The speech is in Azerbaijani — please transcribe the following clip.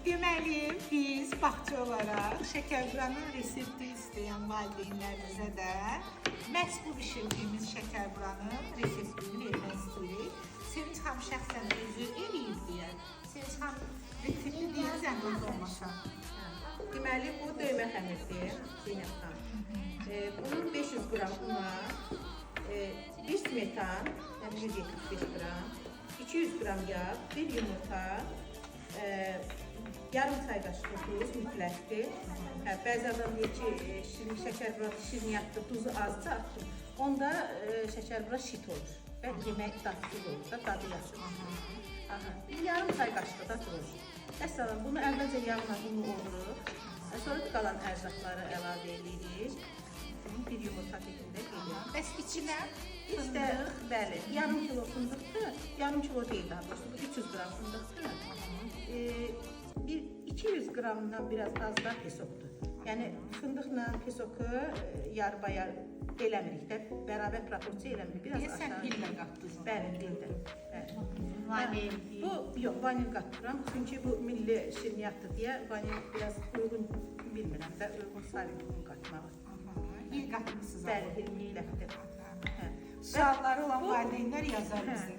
Deməli, biz bağça olaraq şəkərburanın reseptini istəyən valideynlərimizə də məhz bu bişirdiyimiz şəkərburanın reseptini vermək istəyirik. Sevinç xanım şəxsən özü eləyib deyə. Sevinç xanım resepti deyə zəhmət olmasa. Deməli, bu döymə xəmirdir, Zeynəb xanım. Bunun 500 qram una, 1 smetan, yəni 175 qram, 200 qram yağ, 1 yumurta, yarım çay qaşığı tuz mütləqdir. Bəzi adam deyir ki, şəkərbura şirniyyatdır, duzu azca atdım. Onda şəkərbura şit olur və yemək dadsız olur da, dadı yaşır. Yarım çay qaşığı da tuz. Əsələn, bunu əvvəlcə yağla unu ovuruq. Sonra qalan ərzaqları əlavə edirik. Bir yumurta şeklində geliyor. Bəs içinə fındıq, bəli, yarım kilo fındıqdır. Yarım kilo deyil daha doğrusu, bu 300 qram fındıqdır. 200 qramdan biraz az da pesokdur. Yəni fındıqla pesoku yarı-bayar eləmirik də, bərabər proporsiya eləmirik. Biraz aşağı. Sən billə qatdın. Bəli, bildim. Vanil. Bu yox, vanil qatmıram. Çünki bu milli şirniyyatdır deyə vanil biraz uyğun bilmirəm də, uyğun sayılır bunu qatmağı. Bir qatmısınız. Bəli, 20 iləkdir. Sualları olan valideynlər yazar bizə.